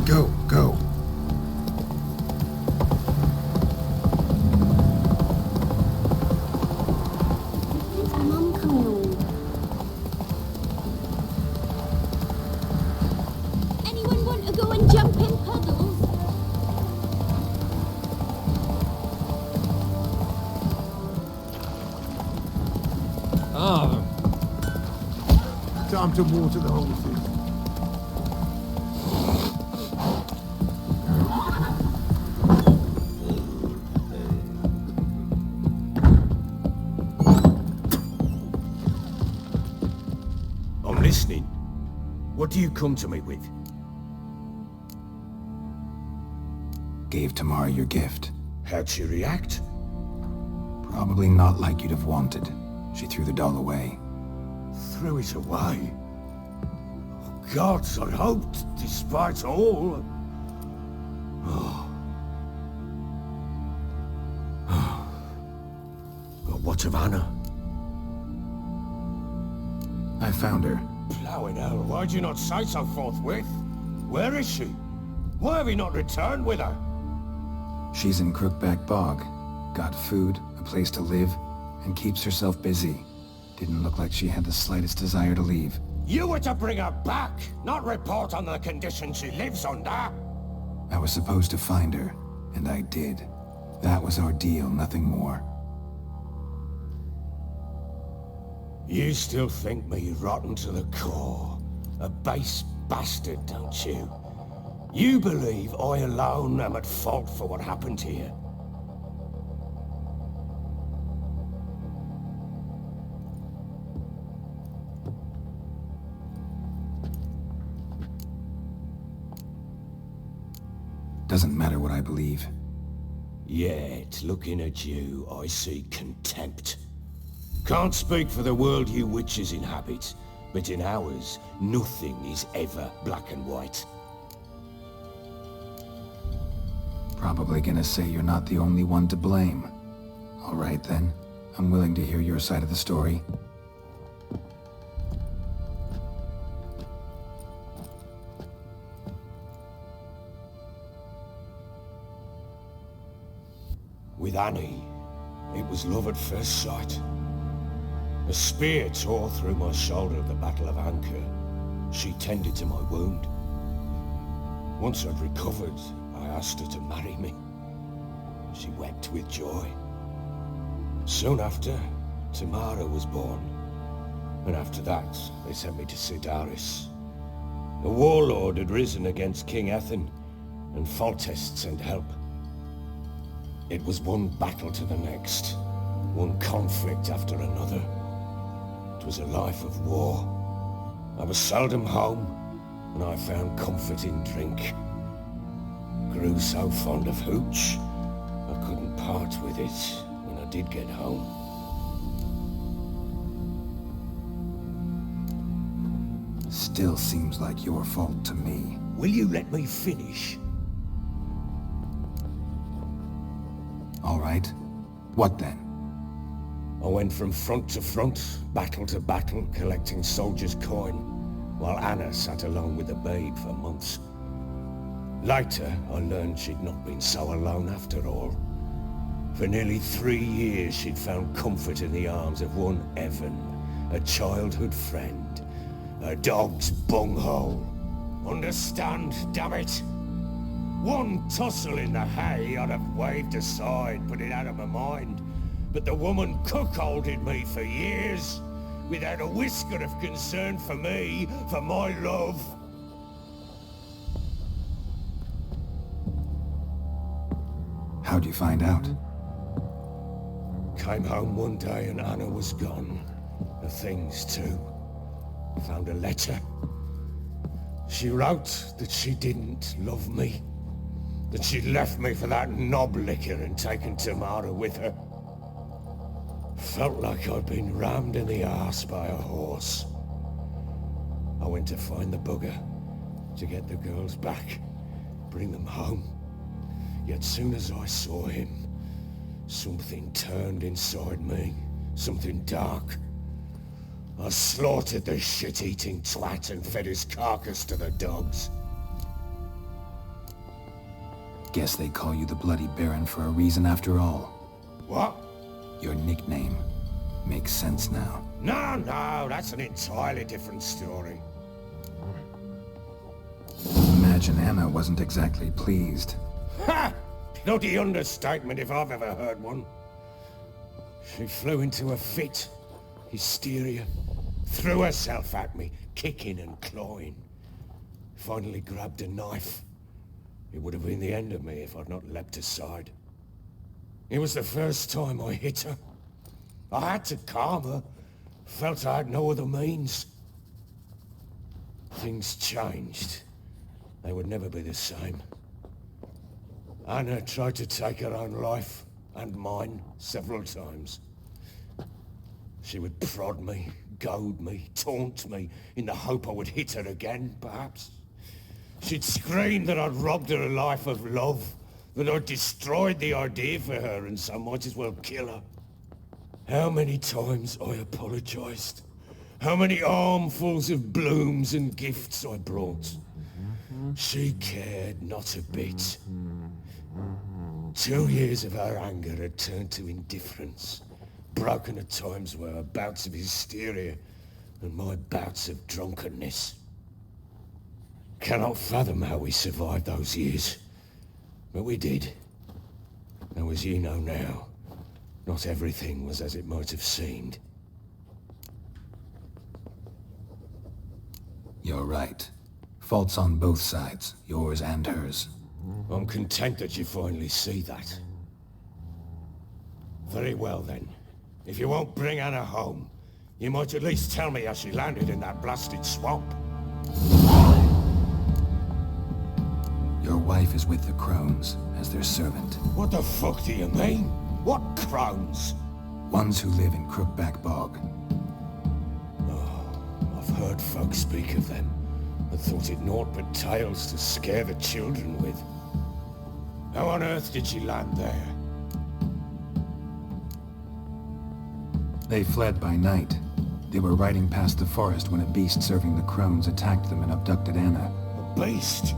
Go, go. Is Mum coming on? Anyone want to go and jump in puddles? Oh. Time to water the horses. I'm listening. What do you come to me with? Gave Tamara your gift. How'd she react? Probably not like you'd have wanted. She threw the doll away. Threw it away? Oh, gods, I hoped, despite all... But what of Anna? I found her. Plowing hell, why'd you not say so forthwith? Where is she? Why have you not returned with her? She's in Crookback Bog. Got food, a place to live, and keeps herself busy. Didn't look like she had the slightest desire to leave. You were to bring her back, not report on the conditions she lives under. I was supposed to find her, and I did. That was our deal, nothing more. You still think me rotten to the core. A base bastard, don't you? You believe I alone am at fault for what happened here. Doesn't matter what I believe. Yet, looking at you, I see contempt. Can't speak for the world you witches inhabit, but in ours, nothing is ever black and white. Probably gonna say you're not the only one to blame. All right then, I'm willing to hear your side of the story. With Annie, it was love at first sight. A spear tore through my shoulder at the Battle of Anchor. She tended to my wound. Once I'd recovered, I asked her to marry me. She wept with joy. Soon after, Tamara was born. And after that, they sent me to Sidaris. A warlord had risen against King Ethan, and Foltest sent help. It was one battle to the next, one conflict after another. It was a life of war. I was seldom home, and I found comfort in drink. Grew so fond of hooch, I couldn't part with it when I did get home. Still seems like your fault to me. Will you let me finish? All right. What then? I went from front to front, battle to battle, collecting soldiers' coin, while Anna sat alone with the babe for months. Later, I learned she'd not been so alone after all. For nearly 3 years, she'd found comfort in the arms of one Evan, a childhood friend, a dog's bunghole. Understand, damn it? One tussle in the hay I'd have waved aside, put it out of my mind. But the woman cuckolded me for years, without a whisker of concern for me, for my love. How'd you find out? Came home one day and Anna was gone. The things too. Found a letter. She wrote that she didn't love me. That she'd left me for that knob licker and taken Tamara with her. Felt like I'd been rammed in the arse by a horse. I went to find the bugger, to get the girls back, bring them home. Yet soon as I saw him, something turned inside me, Something dark. I slaughtered the shit-eating twat and fed his carcass to the dogs. Guess they call you the Bloody Baron for a reason after all. What? Your nickname makes sense now. No, that's an entirely different story. Imagine Anna wasn't exactly pleased. Ha! Bloody understatement if I've ever heard one. She flew into a fit. Hysteria. Threw herself at me, kicking and clawing. Finally grabbed a knife. It would have been the end of me if I'd not leapt aside. It was the first time I hit her. I had to calm her. Felt I had no other means. Things changed. They would never be the same. Anna tried to take her own life, and mine, several times. She would prod me, goad me, taunt me, in the hope I would hit her again, perhaps. She'd scream that I'd robbed her a life of love, that I'd destroyed the idea for her, and so might as well kill her. How many times I apologized. How many armfuls of blooms and gifts I brought. She cared not a bit. 2 years of her anger had turned to indifference, broken at times by her bouts of hysteria and my bouts of drunkenness. Cannot fathom how we survived those years, but we did. Though as you know now, not everything was as it might have seemed. You're right. Faults on both sides, yours and hers. I'm content that you finally see that. Very well then. If you won't bring Anna home, you might at least tell me how she landed in that blasted swamp. Your wife is with the Crones, as their servant. What the fuck do you mean? What crones? Ones who live in Crookback Bog. I've heard folk speak of them, and thought it naught but tales to scare the children with. How on earth did she land there? They fled by night. They were riding past the forest when a beast serving the Crones attacked them and abducted Anna. A beast?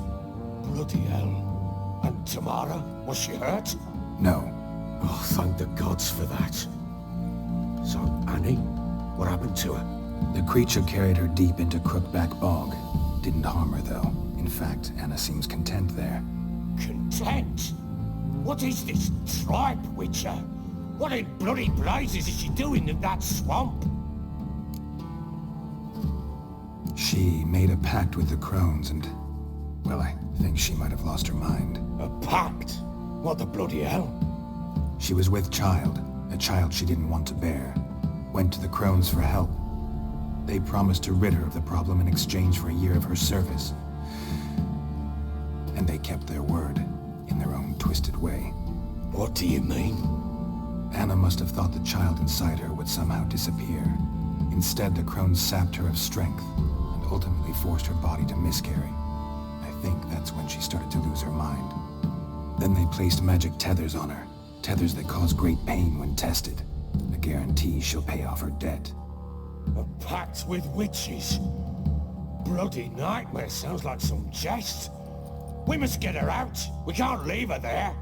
Bloody hell. And Tamara? Was she hurt? No. Oh, thank the gods for that. So, Annie? What happened to her? The creature carried her deep into Crookback Bog. Didn't harm her, though. In fact, Anna seems content there. Content? What is this tripe, Witcher? What in bloody blazes is she doing in that swamp? She made a pact with the Crones and... well, I think she might have lost her mind. A pact? What the bloody hell? She was with child, a child she didn't want to bear. Went to the Crones for help. They promised to rid her of the problem in exchange for a year of her service. And they kept their word, in their own twisted way. What do you mean? Anna must have thought the child inside her would somehow disappear. Instead, the Crones sapped her of strength, and ultimately forced her body to miscarry. I think that's when she started to lose her mind. Then they placed magic tethers on her, tethers that cause great pain when tested. A guarantee she'll pay off her debt. A pact with witches? Bloody nightmare, sounds like some jest. We must get her out. We can't leave her there.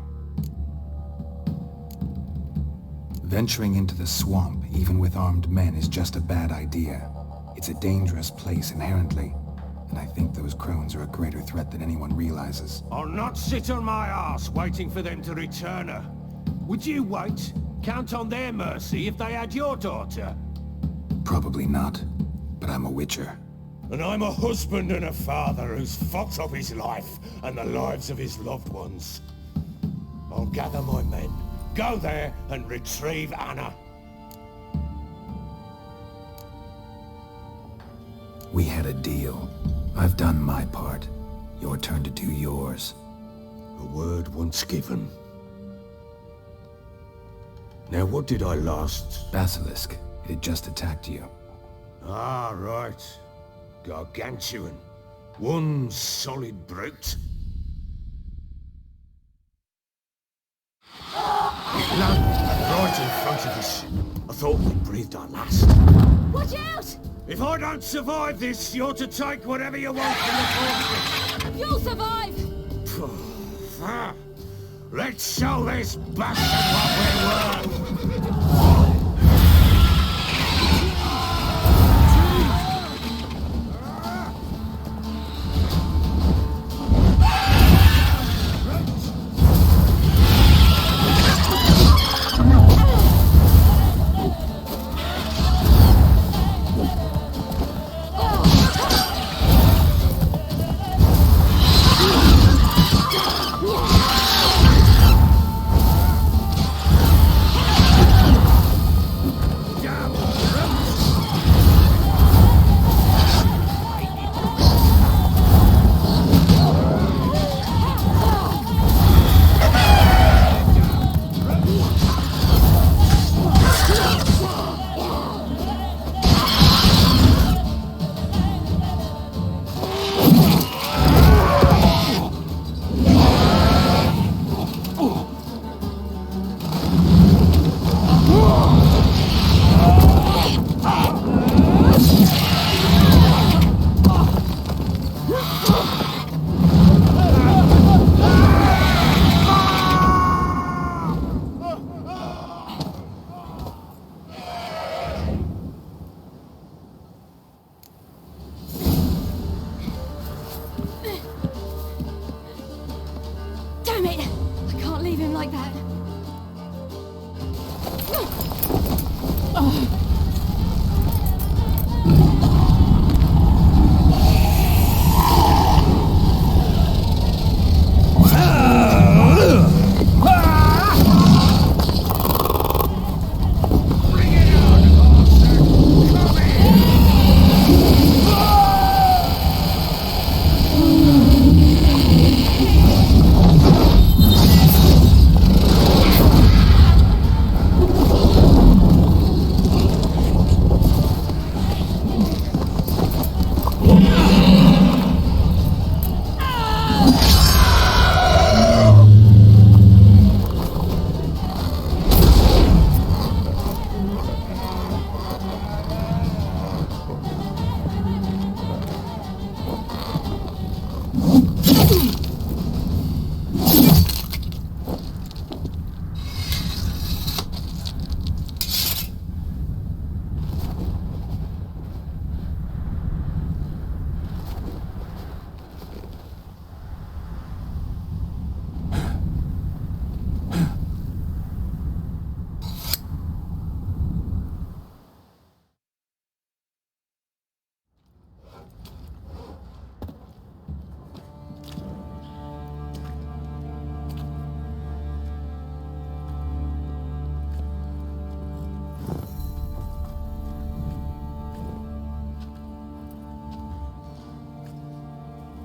Venturing into the swamp, even with armed men, is just a bad idea. It's a dangerous place inherently, and I think those Crones are a greater threat than anyone realizes. I'll not sit on my ass waiting for them to return her. Would you wait? Count on their mercy if they had your daughter? Probably not, but I'm a Witcher. And I'm a husband and a father who's fucked up his life and the lives of his loved ones. I'll gather my men, go there and retrieve Anna. We had a deal. I've done my part. Your turn to do yours. A word once given. Now what did I last... Basilisk. It had just attacked you. Ah, right. Gargantuan. One solid brute. It landed right in front of us. I thought we breathed our last. Watch out! If I don't survive this, you're to take whatever you want from the fortress. You'll survive! Let's show this bastard what we're worth! Damn it! I can't leave him like that.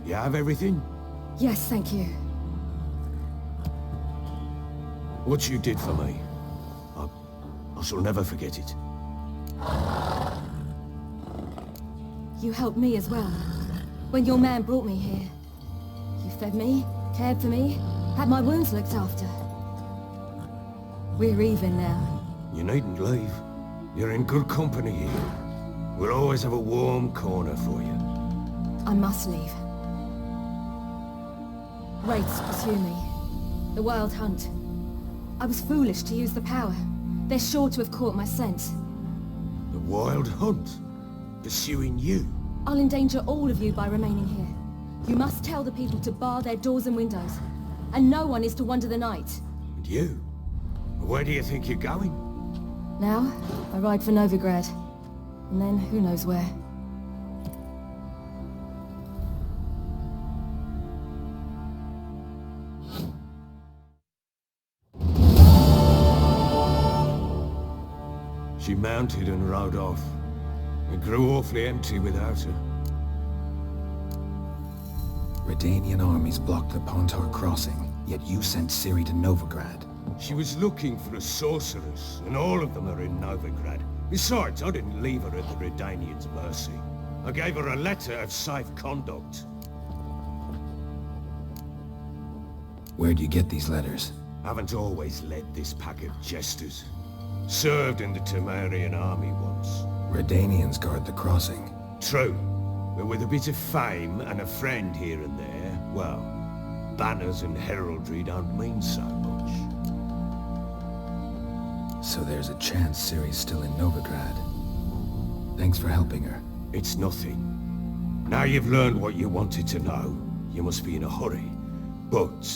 You have everything? Yes, thank you. What you did for me, I shall never forget it. You helped me as well. When your man brought me here. You fed me, cared for me, had my wounds looked after. We're even now. You needn't leave. You're in good company here. We'll always have a warm corner for you. I must leave. Wraiths pursue me. The Wild Hunt. I was foolish to use the power. They're sure to have caught my scent. The Wild Hunt? Pursuing you? I'll endanger all of you by remaining here. You must tell the people to bar their doors and windows. And no one is to wander the night. And you? Where do you think you're going? Now, I ride for Novigrad. And then, who knows where. She mounted and rode off. It grew awfully empty without her. Redanian armies blocked the Pontar crossing, yet you sent Ciri to Novigrad. She was looking for a sorceress, and all of them are in Novigrad. Besides, I didn't leave her at the Redanians' mercy. I gave her a letter of safe conduct. Where'd you get these letters? Haven't always led this pack of jesters. Served in the Temerian army once. Redanians guard the crossing. True, but with a bit of fame and a friend here and there, well, banners and heraldry don't mean so much. So there's a chance Ciri's still in Novigrad. Thanks for helping her. It's nothing. Now you've learned what you wanted to know, you must be in a hurry. But,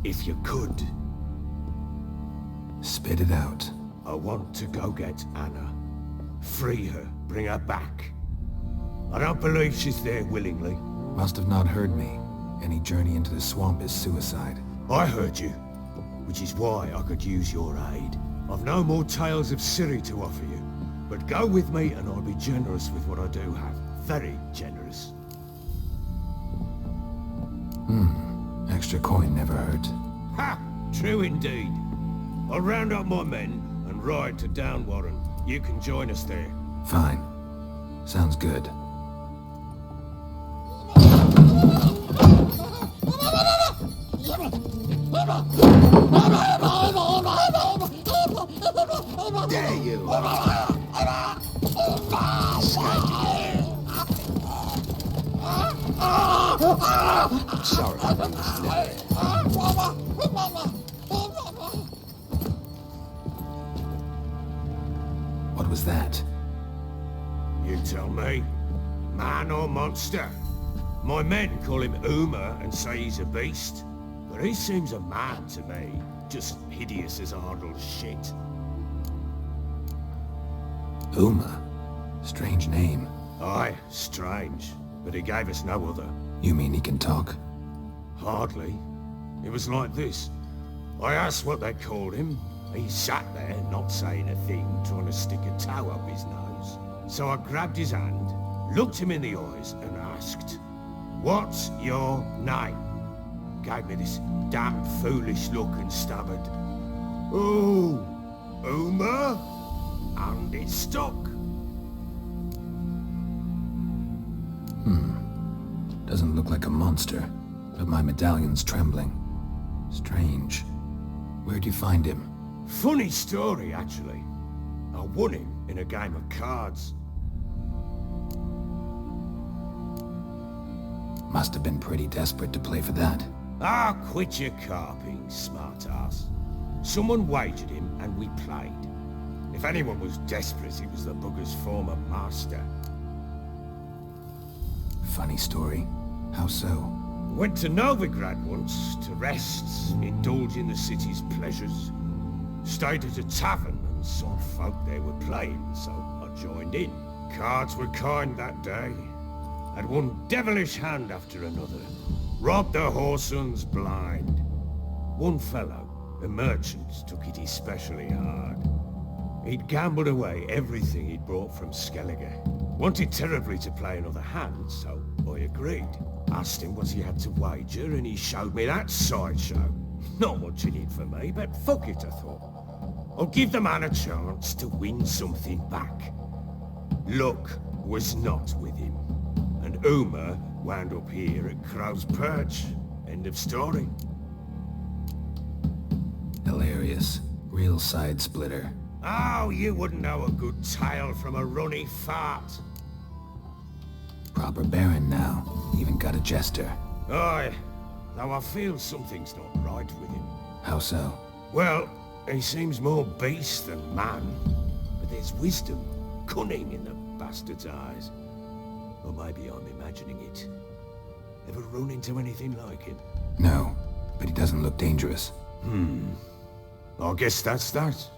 if you could, Spit it out. I want to go get Anna. Free her, bring her back. I don't believe she's there willingly. Must have not heard me. Any journey into the swamp is suicide. I heard you, which is why I could use your aid. I've no more tales of Ciri to offer you, but go with me and I'll be generous with what I do have. Very generous. Extra coin never hurt. Ha! True indeed. I'll round up my men and ride to Downwarren. You can join us there. Fine. Sounds good. There you are. Sorry, I bring this letter. What was that? You tell me. Man or monster? My men call him Uma and say he's a beast. But he seems a man to me. Just hideous as Ardle's shit. Uma? Strange name. Aye, strange. But he gave us no other. You mean he can talk? Hardly. It was like this. I asked what they called him. He sat there, not saying a thing, trying to stick a toe up his nose. So I grabbed his hand, looked him in the eyes, and asked, "What's your name?" Gave me this damn foolish look and stammered, "Oh, Uma?" And it stuck. Doesn't look like a monster, but my medallion's trembling. Strange. Where'd you find him? Funny story, actually. I won him in a game of cards. Must have been pretty desperate to play for that. Ah, quit your carping, smart-ass. Someone wagered him and we played. If anyone was desperate, it was the bugger's former master. Funny story. How so? Went to Novigrad once to rest, indulge in the city's pleasures. Stayed at a tavern and saw folk there were playing, so I joined in. Cards were kind that day. Had one devilish hand after another. Robbed the whoresun's blind. One fellow, a merchant, took it especially hard. He'd gambled away everything he'd brought from Skellige. Wanted terribly to play another hand, so I agreed. Asked him what he had to wager, and he showed me that sideshow. Not much in it for me, but fuck it, I thought. I'll give the man a chance to win something back. Luck was not with him, and Uma wound up here at Crow's Perch. End of story. Hilarious. Real side splitter. Oh, you wouldn't know a good tale from a runny fart. Proper baron now. Even got a jester. Aye, though I feel something's not right with him. How so? Well, he seems more beast than man. But there's wisdom, cunning in the bastard's eyes. Or maybe I'm imagining it. Ever run into anything like him? No, but he doesn't look dangerous. I guess that's that.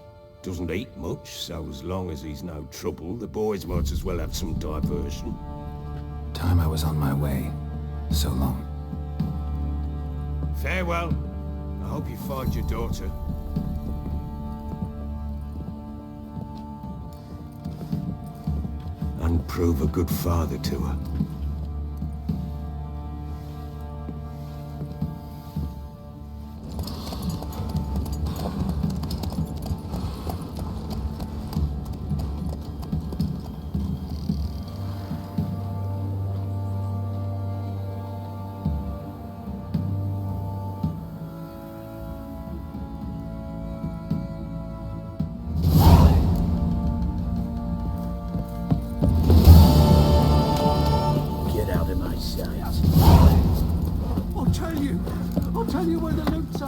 Doesn't eat much, so as long as he's no trouble, the boys might as well have some diversion. Time I was on my way. So long. Farewell. I hope you find your daughter. And prove a good father to her.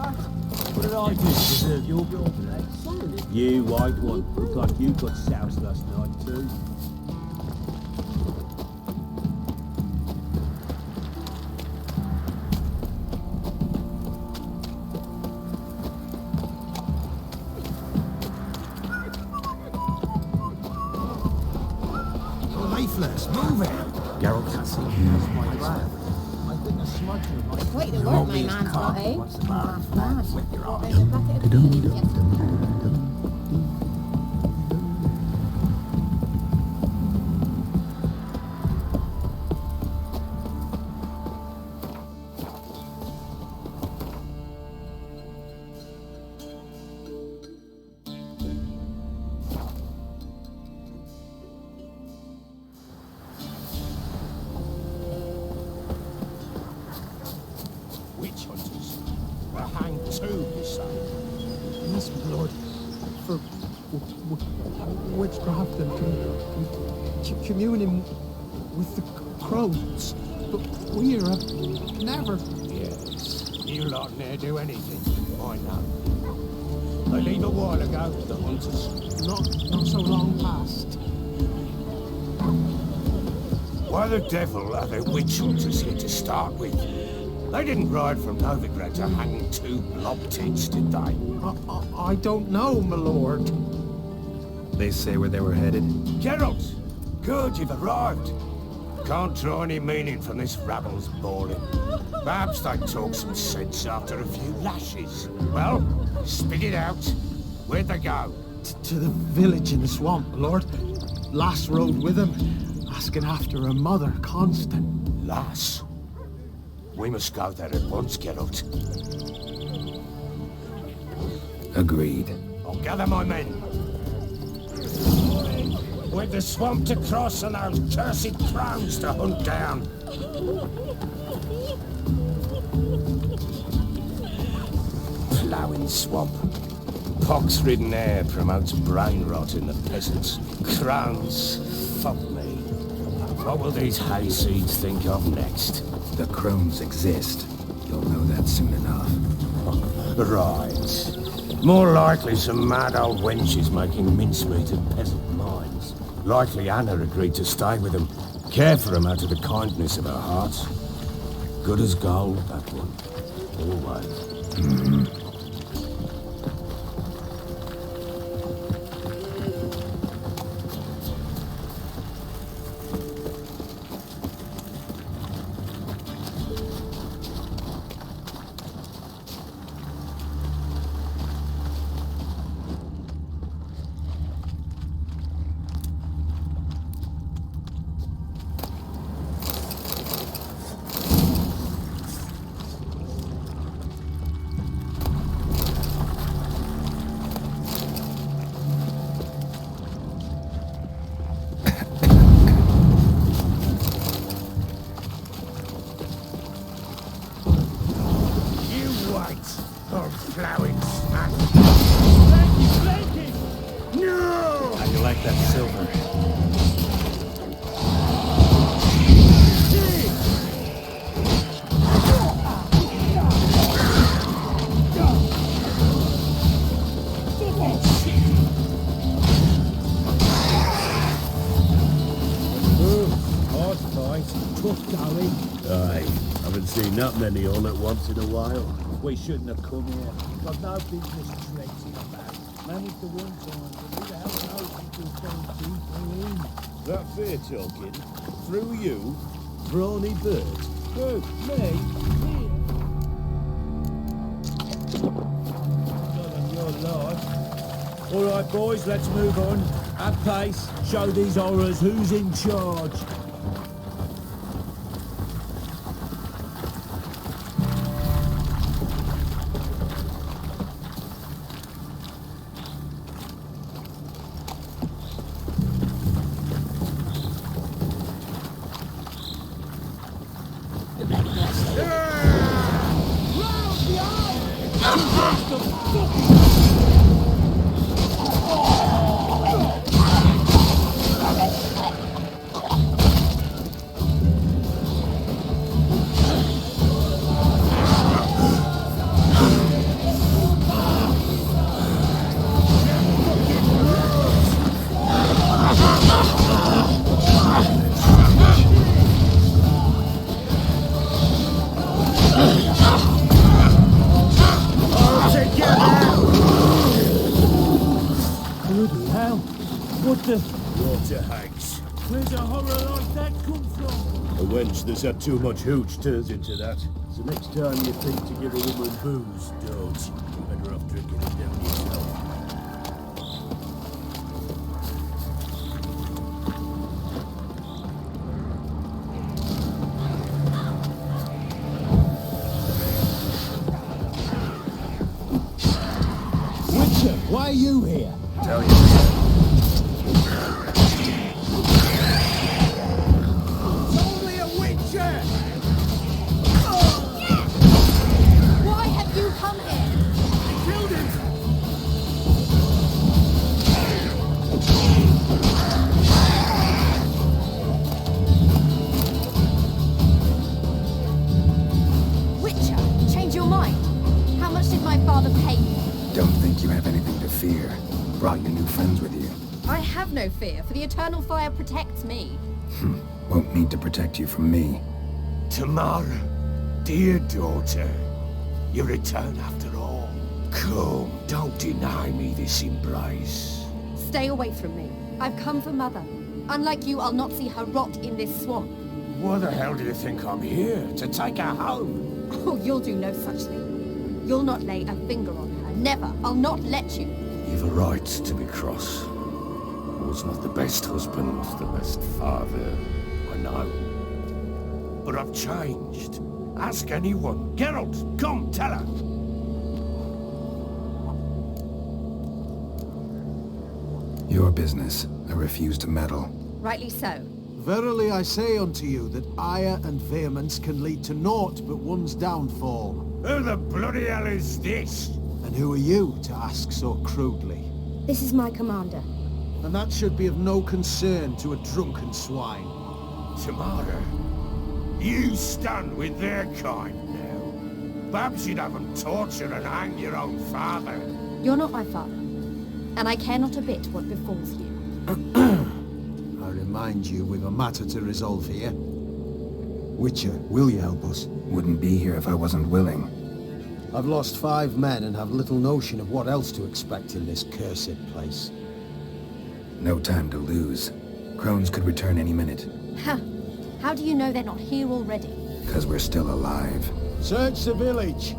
What did I do to deserve your place? You white one. Look like you got soused last night too. You're lifeless. Move it. Geralt can see my breath. I think a smuggler might... Wait, the work my man's got, eh? What's the matter? With your There's a bucket of beans yesterday. Witch hunters were hanged too, you say? Yes, my lord. For witchcraft and communing with the crows. But we have never... Yes. You lot ne'er do anything, I know. They leave a while ago, the hunters. Not so long past. Why the devil are there witch hunters here to start with? They didn't ride from Novigrad to hang two blob-tits, did they? I don't know, my lord. They say where they were headed. Geralt! Good, you've arrived. Can't draw any meaning from this rabble's bawling. Perhaps they talk some sense after a few lashes. Well, spit it out. Where'd they go? To the village in the swamp, my lord. Lass rode with him, asking after her mother, Constant. Lass? We must go there at once, Geralt. Agreed. I'll gather my men. With the swamp to cross and those cursed crows to hunt down. Ploughing swamp. Pox-ridden air promotes brain rot in the peasants. Crowns, fuck me. What will these hayseeds think of next? The crones exist. You'll know that soon enough. Right. More likely some mad old wenches making mincemeat of peasant minds. Likely Anna agreed to stay with them, care for them out of the kindness of her heart. Good as gold, that one. Always. Not many all at once in a while. We shouldn't have come here. Got no business traipsing about. Managed the one time, but who the hell knows if we'll find people in? That fair talking? Through you? Brawny bird? Who? Me? Not on your life. All right, boys, let's move on. At pace. Show these horrors who's in charge. What the? Water hags. Where's a horror like that come from? A wench that's had too much hooch turns into that. So next time you think to give a woman booze, don't. You're better off drinking it down yourself. Witcher, why are you here? Tell you. Why have you come here? Witcher, change your mind. How much did my father pay you? Don't think you have anything to fear. Brought your new friends with you. I have no fear, for the eternal fire protects me. Won't need to protect you from me. Tamara, dear daughter, you return after all. Come, don't deny me this embrace. Stay away from me. I've come for Mother. Unlike you, I'll not see her rot in this swamp. Why the hell do you think I'm here? To take her home? Oh, you'll do no such thing. You'll not lay a finger on her. Never. I'll not let you. You've a right to be cross. I was not the best husband, the best father, I know. But I've changed. Ask anyone. Geralt, come, tell her. Your business. I refuse to meddle. Rightly so. Verily I say unto you that ire and vehemence can lead to naught but one's downfall. Who the bloody hell is this? And who are you to ask so crudely? This is my commander. And that should be of no concern to a drunken swine. Tamara, you stand with their kind now. Perhaps you'd have them torture and hang your own father. You're not my father. And I care not a bit what befalls you. I remind you we've a matter to resolve here. Witcher, will you help us? Wouldn't be here if I wasn't willing. I've lost 5 men and have little notion of what else to expect in this cursed place. No time to lose. Crones could return any minute. Ha! How do you know they're not here already? Because we're still alive. Search the village!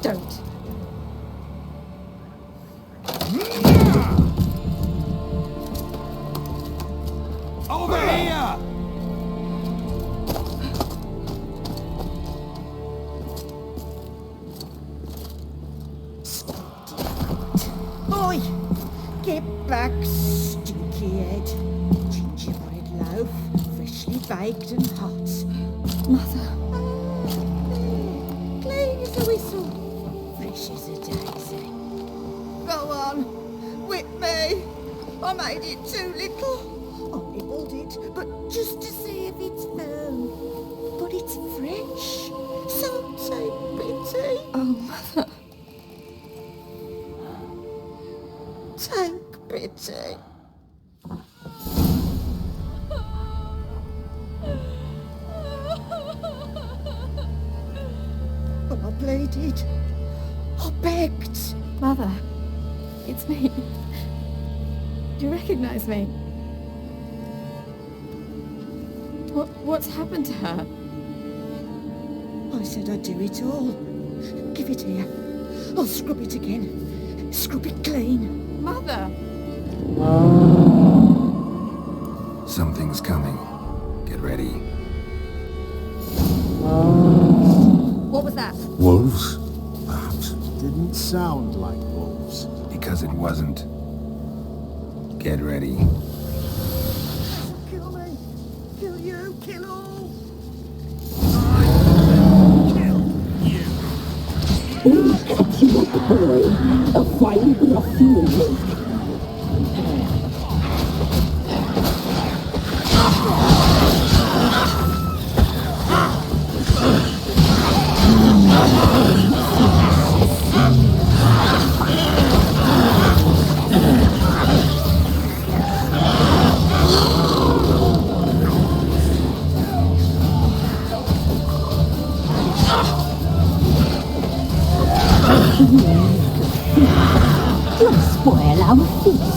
Don't. Over here! Oi! Get back, stinky head. Gingerbread loaf, freshly baked and hot. Mother. Clean as a whistle, fresh as a daisy. Go on, whip me. I made it too little. I nibbled it, but just to see if it's firm. But it's fresh, so take pity. Oh, Mother. Take pity. But I pleaded. I begged. Mother. It's me. Do you recognize me? What's happened to her? I said I'd do it all. Give it here. I'll scrub it again. Scrub it clean. Mother! Something's coming. Get ready. What was that? Wolves? Perhaps. Didn't sound like wolves. Because it wasn't. Get ready. Kill me. Kill you. Kill all. Kill you! Spoil our feast.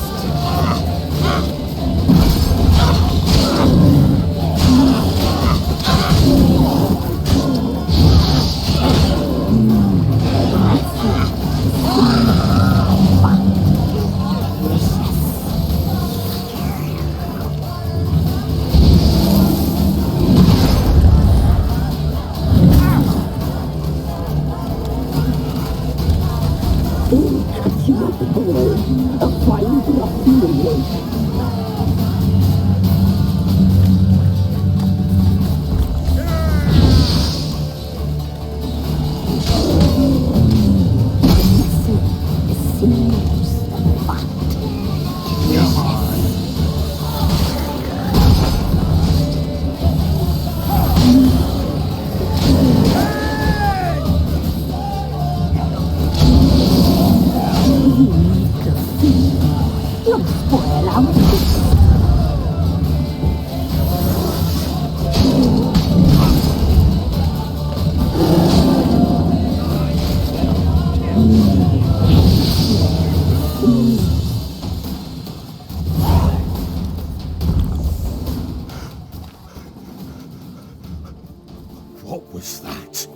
What was that?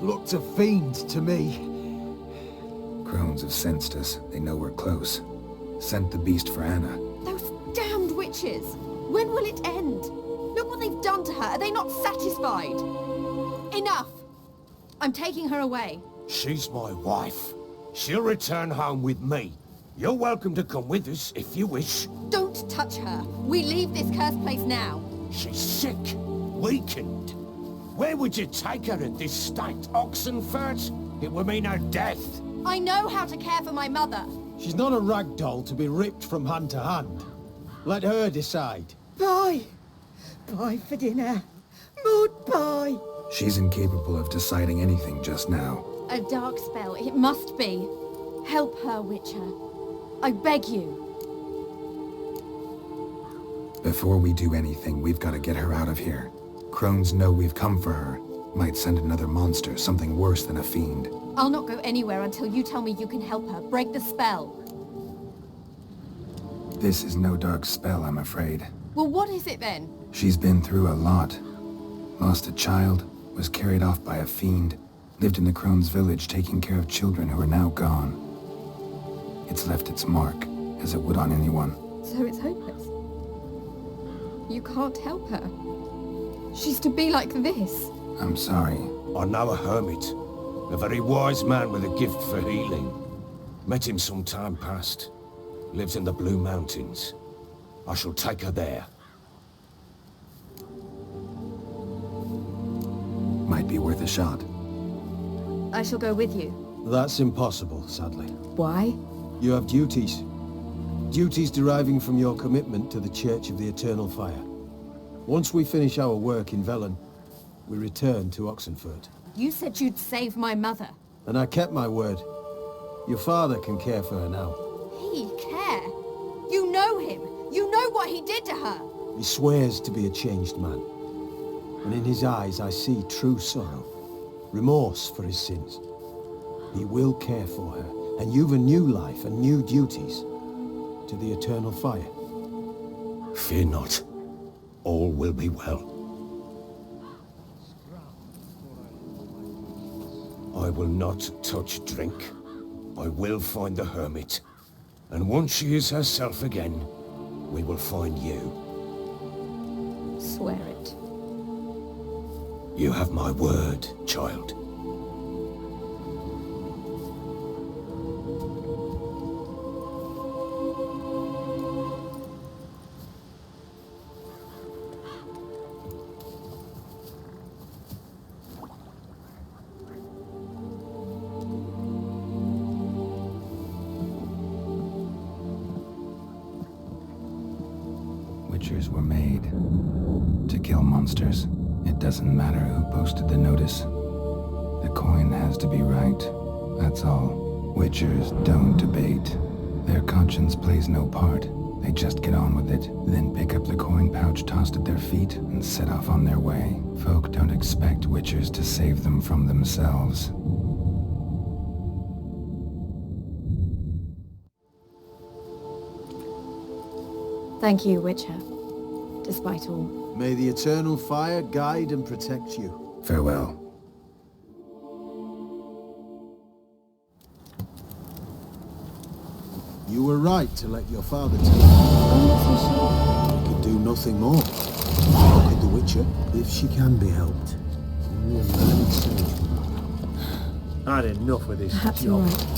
Looked a fiend to me. Crones have sensed us. They know we're close. Sent the beast for Anna. Those damned witches! When will it end? Look what they've done to her. Are they not satisfied? Enough! I'm taking her away. She's my wife. She'll return home with me. You're welcome to come with us if you wish. Don't touch her. We leave this cursed place now. She's sick, weakened. Where would you take her at this state? Oxenfurt? It would mean her death. I know how to care for my mother. She's not a rag doll to be ripped from hand to hand. Let her decide. Bye. Bye for dinner. Maud, bye. She's incapable of deciding anything just now. A dark spell, it must be. Help her, Witcher. I beg you. Before we do anything, we've got to get her out of here. Crones know we've come for her. Might send another monster, something worse than a fiend. I'll not go anywhere until you tell me you can help her. Break the spell. This is no dark spell, I'm afraid. Well, what is it then? She's been through a lot. Lost a child, was carried off by a fiend, lived in the Crone's village taking care of children who are now gone. It's left its mark, as it would on anyone. So it's hopeless. You can't help her. She's to be like this. I'm sorry. I know a hermit. A very wise man with a gift for healing. Met him some time past. Lives in the Blue Mountains. I shall take her there. Might be worth a shot. I shall go with you. That's impossible, sadly. Why? You have duties. Duties deriving from your commitment to the Church of the Eternal Fire. Once we finish our work in Velen, we return to Oxenfurt. You said you'd save my mother. And I kept my word. Your father can care for her now. He care? You know him. You know what he did to her. He swears to be a changed man. And in his eyes I see true sorrow. Remorse for his sins. He will care for her. And you've a new life and new duties. To the Eternal Fire. Fear not. All will be well. I will not touch drink. I will find the hermit. And once she is herself again, we will find you. Swear it. You have my word, child. Witchers were made. To kill monsters. It doesn't matter who posted the notice. The coin has to be right. That's all. Witchers don't debate. Their conscience plays no part. They just get on with it, then pick up the coin pouch tossed at their feet and set off on their way. Folk don't expect Witchers to save them from themselves. Thank you, Witcher. Despite all. May the eternal fire guide and protect you. Farewell. You were right to let your father take you. I'm not so sure. He could do nothing more. How could the Witcher, if she can be helped? Only a learned sage would know. Had enough with this Perhaps you're job. right.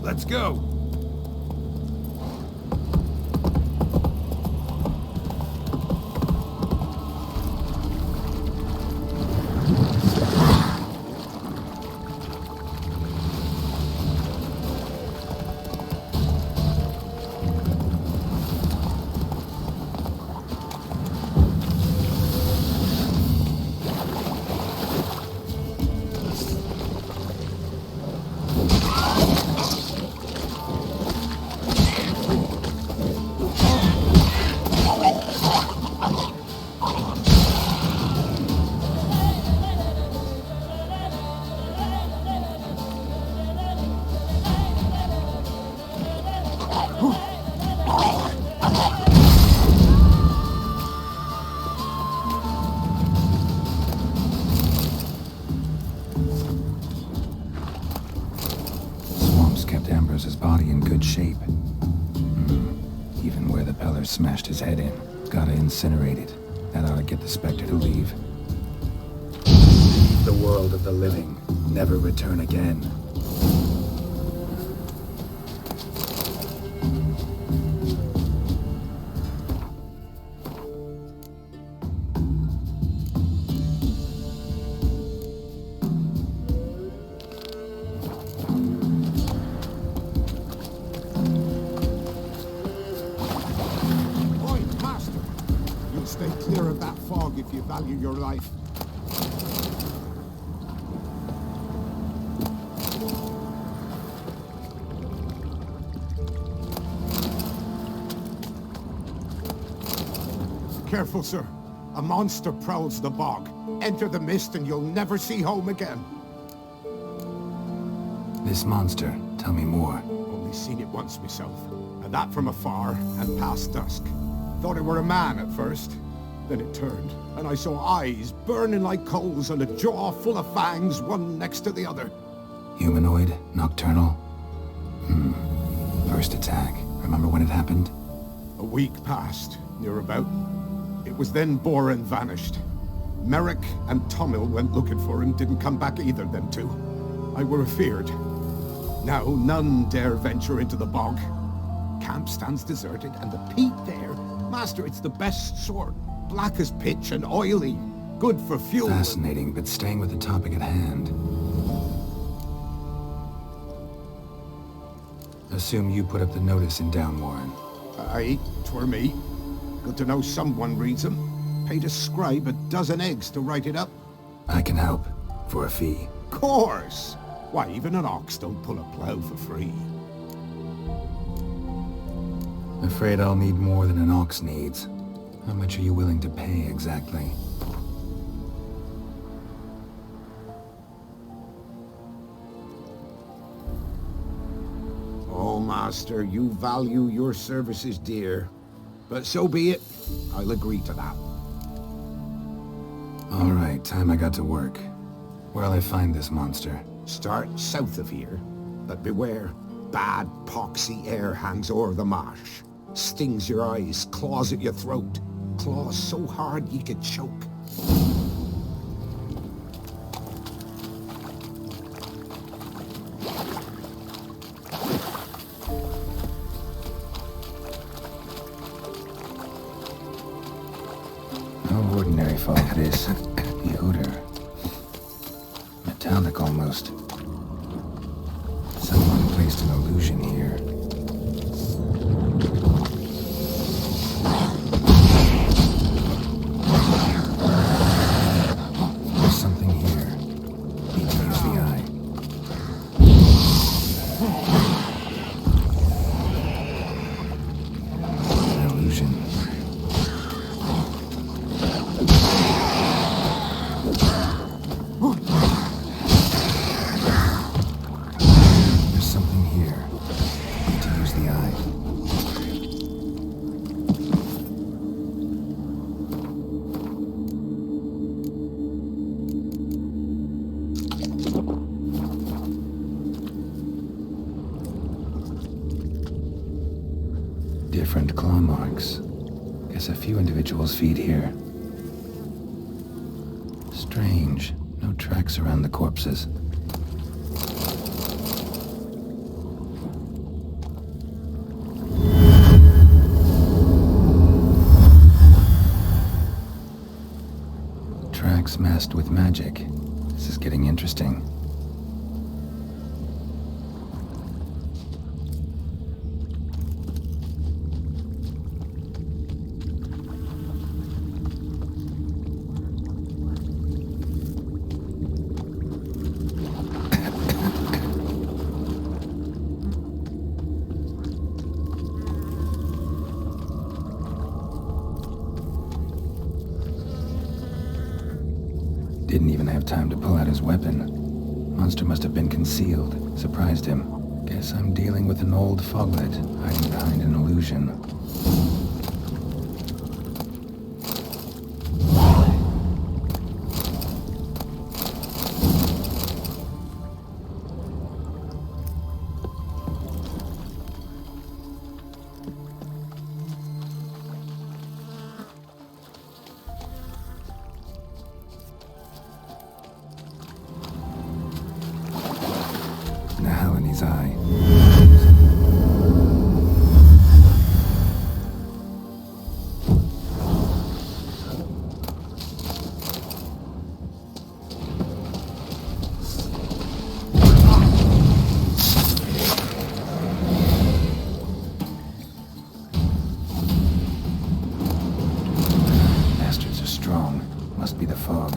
Let's go. Ambrose's body in good shape. Even where the Pellars smashed his head in. Gotta incinerate it. That ought to get the Spectre to leave. Leave the world of the living. Never return again. Stay clear of that fog if you value your life. Careful, sir. A monster prowls the bog. Enter the mist and you'll never see home again. This monster, tell me more. Only seen it once myself, and that from afar and past dusk. Thought it were a man at first. Then it turned, and I saw eyes burning like coals and a jaw full of fangs, one next to the other. Humanoid? Nocturnal? First attack. Remember when it happened? A week passed, near about. It was then Boren vanished. Merrick and Tomil went looking for him, didn't come back either, them two. I were afeared. Now none dare venture into the bog. Camp stands deserted, and the peat there, Master, it's the best sort. Black as pitch and oily. Good for fuel. Fascinating, but staying with the topic at hand. Assume you put up the notice in Downwarren. Aye, 'twere me. Good to know someone reads 'em. Paid a scribe a dozen eggs to write it up. I can help. For a fee. Course! Why, even an ox don't pull a plough for free. Afraid I'll need more than an ox needs. How much are you willing to pay, exactly? Oh, Master, you value your services dear. But so be it. I'll agree to that. All right, time I got to work. Where'll I find this monster? Start south of here, but beware. Bad, poxy air hangs o'er the marsh. Stings your eyes, claws at your throat. Claws so hard you could choke. No ordinary fog, this. The odor. Metallic almost. Someone placed an illusion here. There's something here. Need to use the eye. An illusion. There's something here. Need to use the eye. Different claw marks. Guess a few individuals feed here. Strange. No tracks around the corpses. Tracks masked with magic. This is getting interesting. Didn't even have time to pull out his weapon. Monster must have been concealed. Surprised him. Guess I'm dealing with an old foglet, hiding behind an illusion. Now in his eye. Bastards are strong. Must be the fog.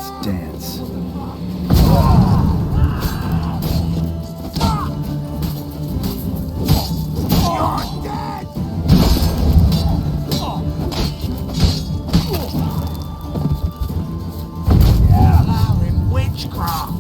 Let's dance. You're dead! Allowing witchcraft.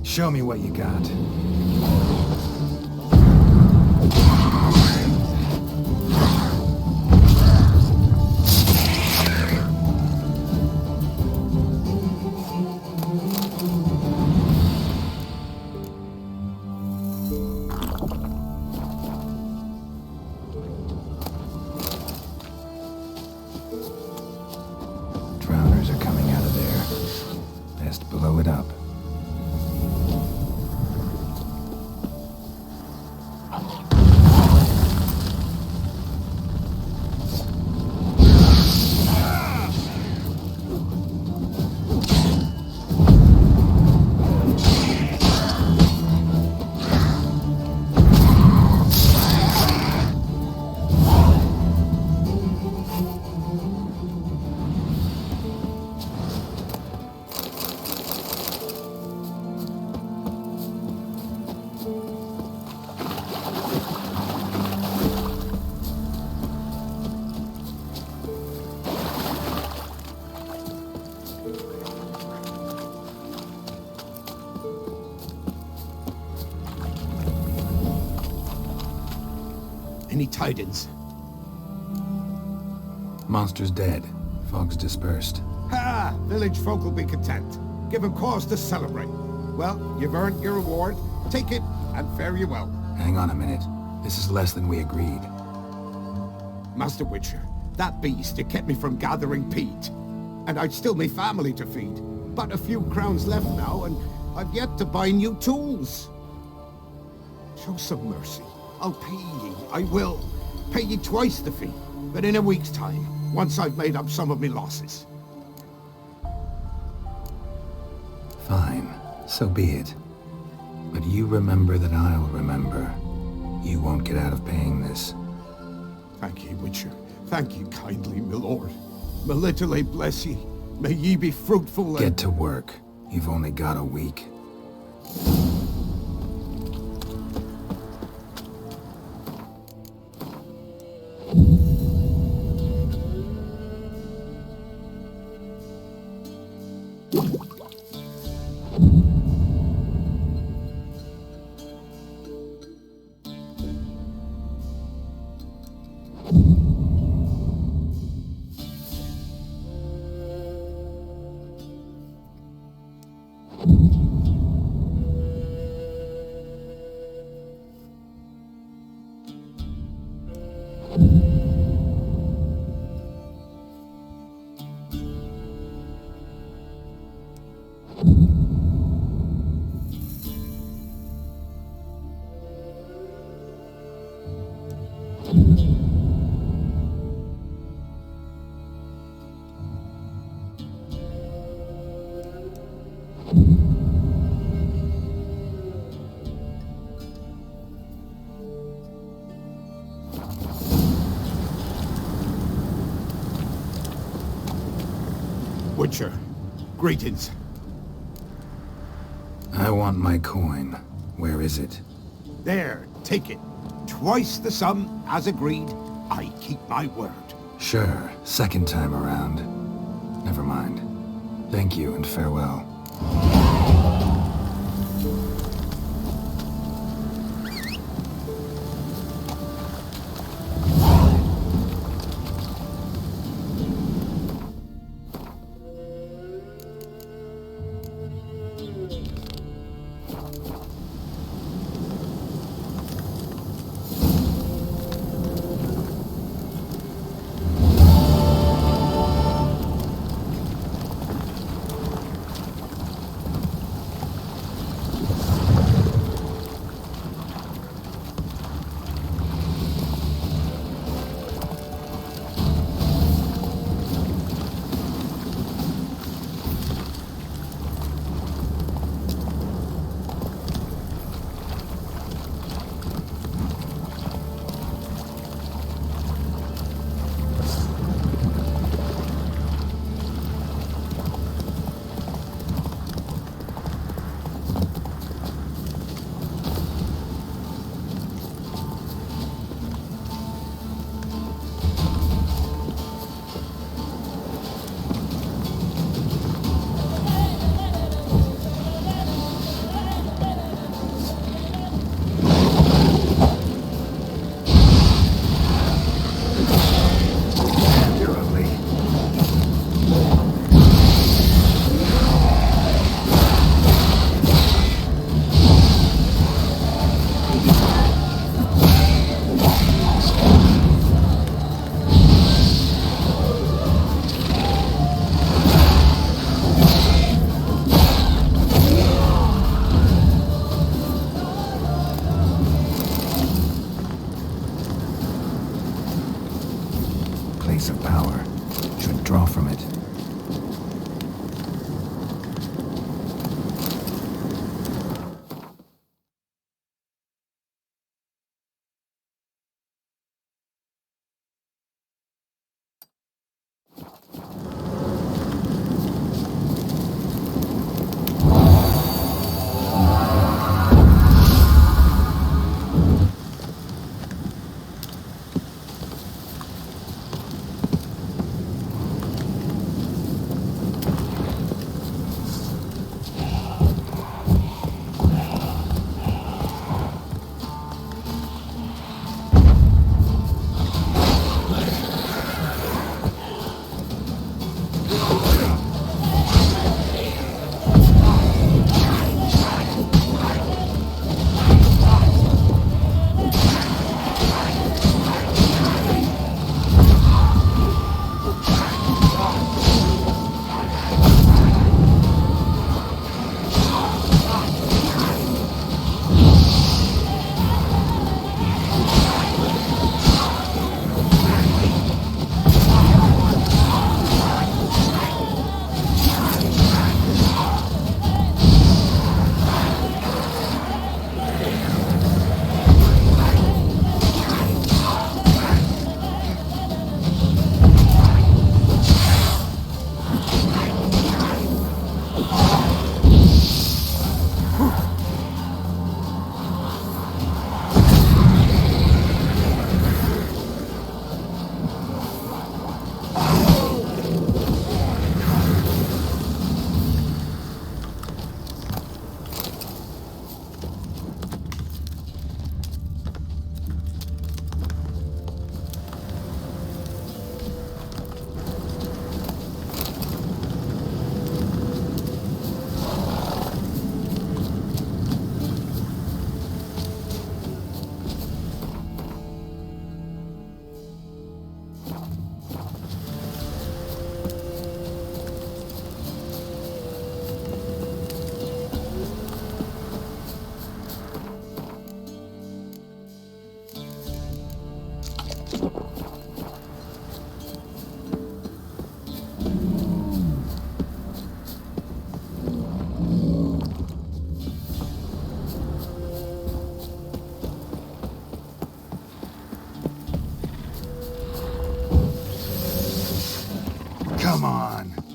Show me what you got. Drowners are coming out of there. Best blow it up. Any tidings? Monster's dead. Fog's dispersed. Ha! Village folk will be content. Give 'em cause to celebrate. Well, you've earned your reward. Take it, and fare you well. Hang on a minute. This is less than we agreed. Master Witcher, that beast, it kept me from gathering peat. And I'd still me family to feed. But a few crowns left now, and I've yet to buy new tools. Show some mercy. I'll pay ye. I will. Pay ye twice the fee, but in a week's time, once I've made up some of me losses. Fine, so be it. But you remember that I'll remember. You won't get out of paying this. Thank ye, Witcher. Thank ye kindly, my lord. Melitele bless ye. May ye be fruitful and... Get to work. You've only got a week. Witcher, greetings. I want my coin. Where is it? There, take it. Twice the sum, as agreed. I keep my word. Sure, second time around. Never mind. Thank you and farewell. Of power. Should draw from it. Come on.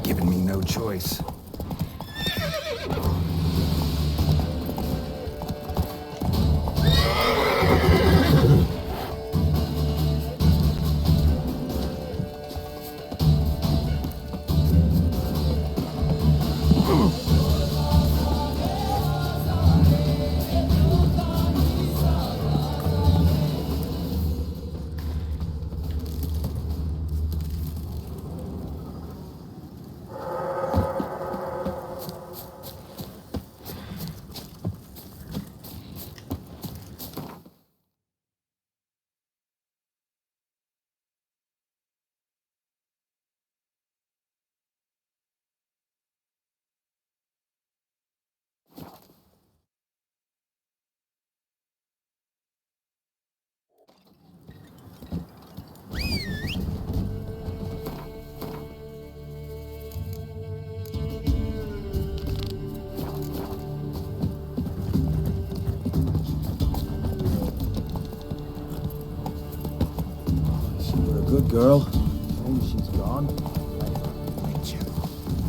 Given me no choice. Good girl. Oh, she's gone.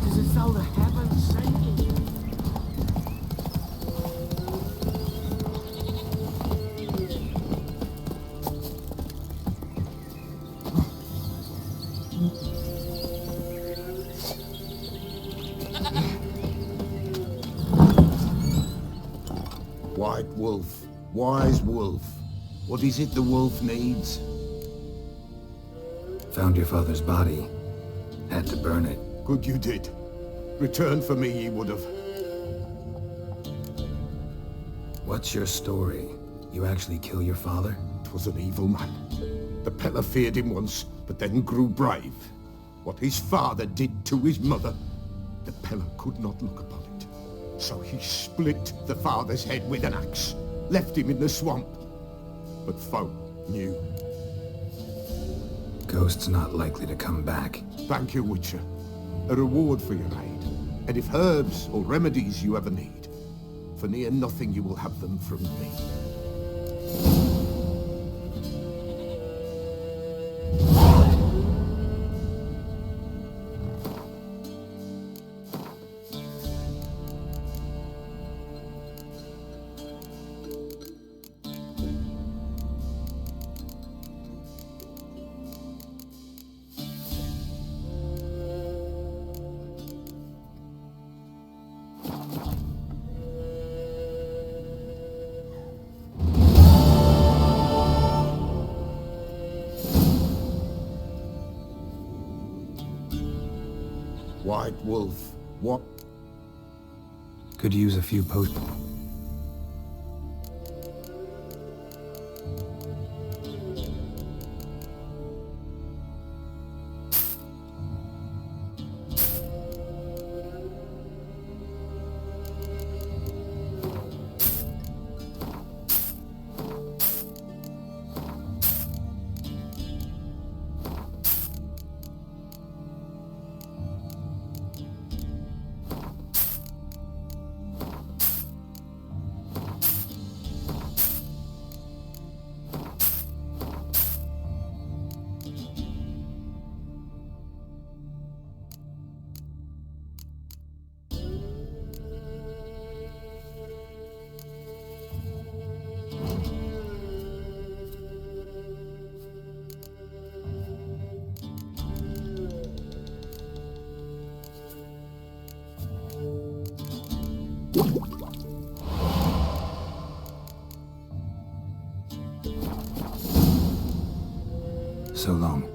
Does it sound the heavens singing? White wolf, wise wolf. What is it the wolf needs? Found your father's body. Had to burn it. Good you did. Return for me ye would have. What's your story? You actually kill your father? 'Twas an evil man. The Peller feared him once, but then grew brave. What his father did to his mother, the Peller could not look upon it. So he split the father's head with an axe, left him in the swamp. But folk knew. Ghost's not likely to come back. Thank you, Witcher. A reward for your aid. And if herbs or remedies you ever need, for near nothing you will have them from me. White wolf, what? Could use a few potions. so long.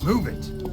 Move it!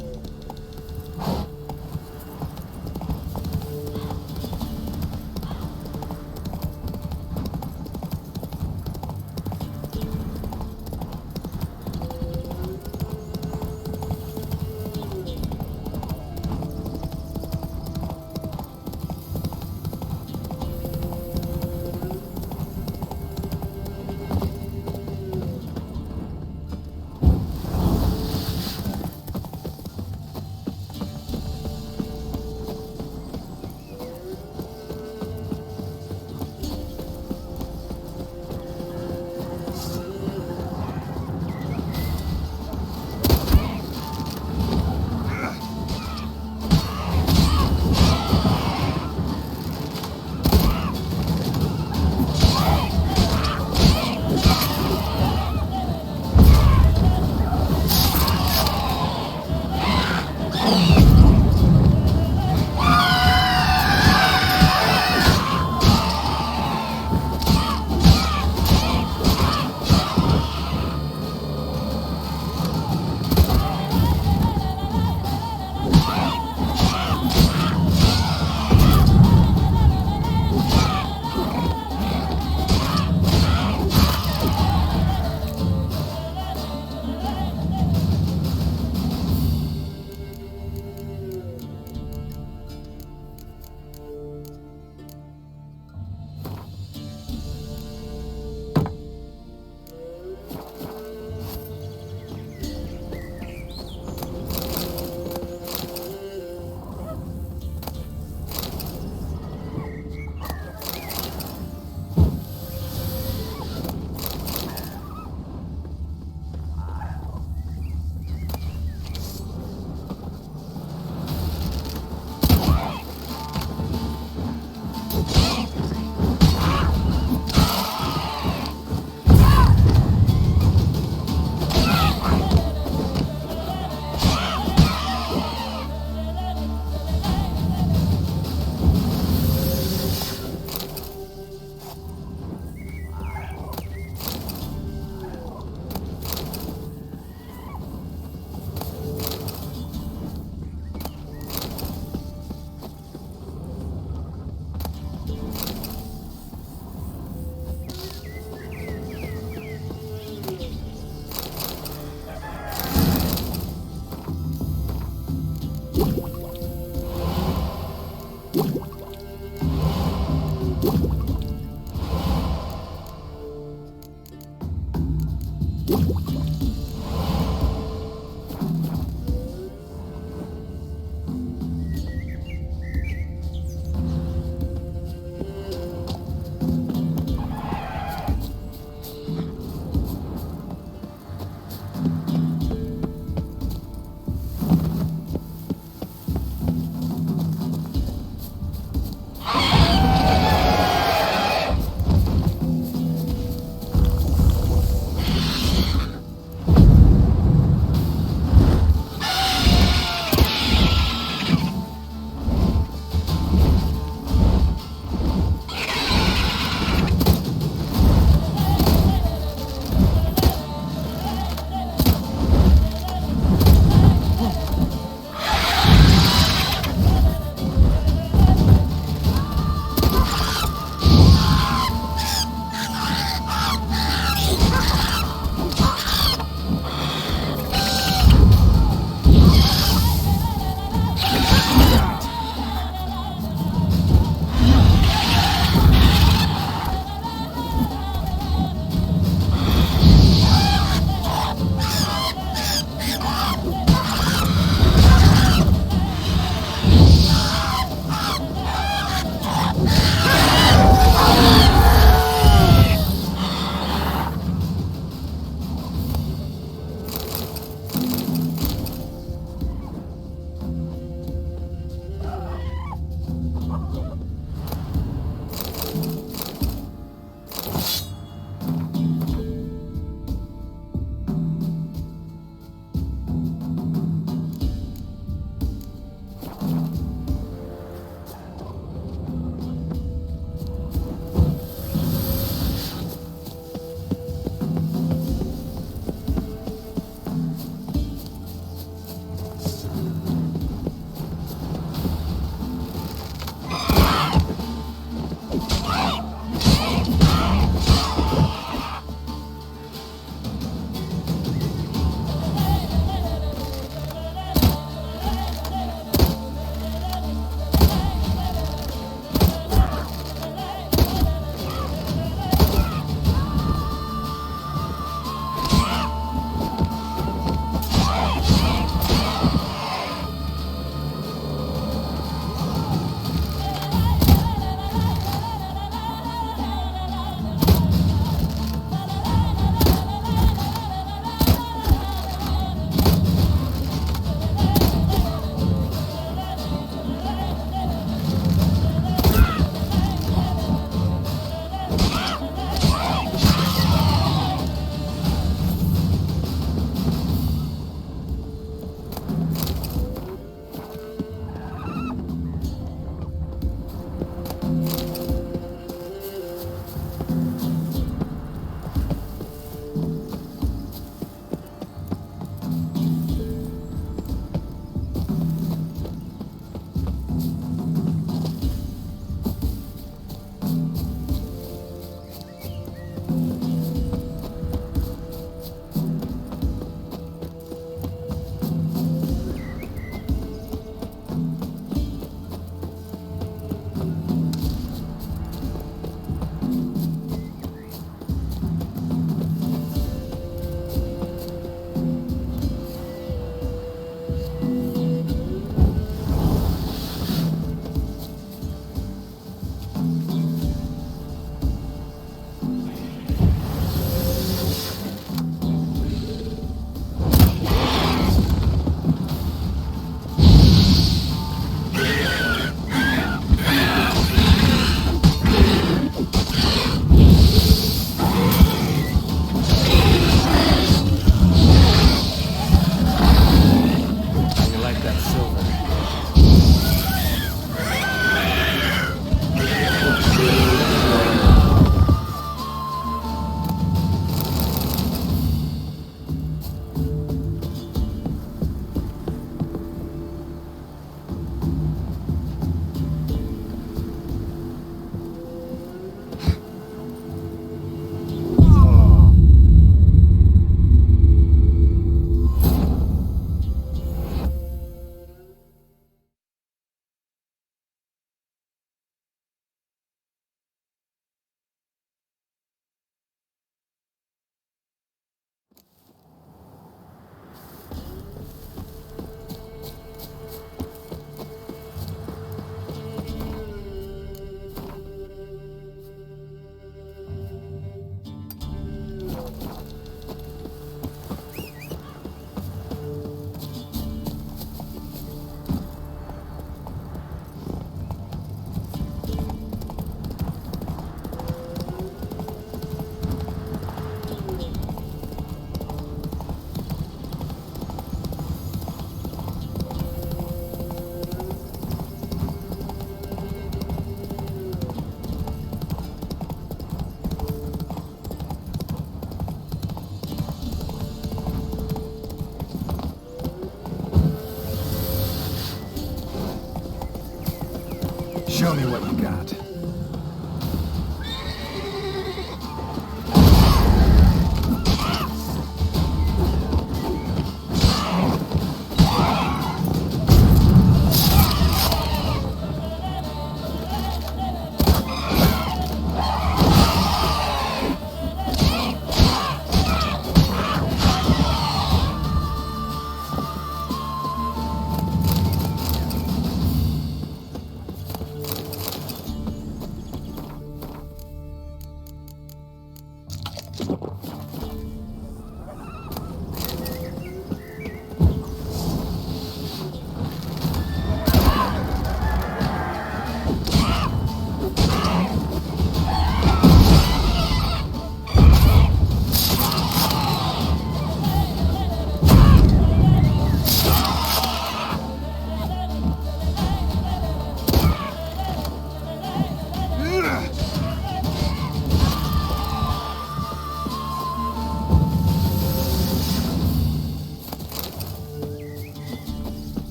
Show me what you got.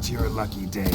not your lucky day.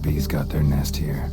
Harpies got their nest here.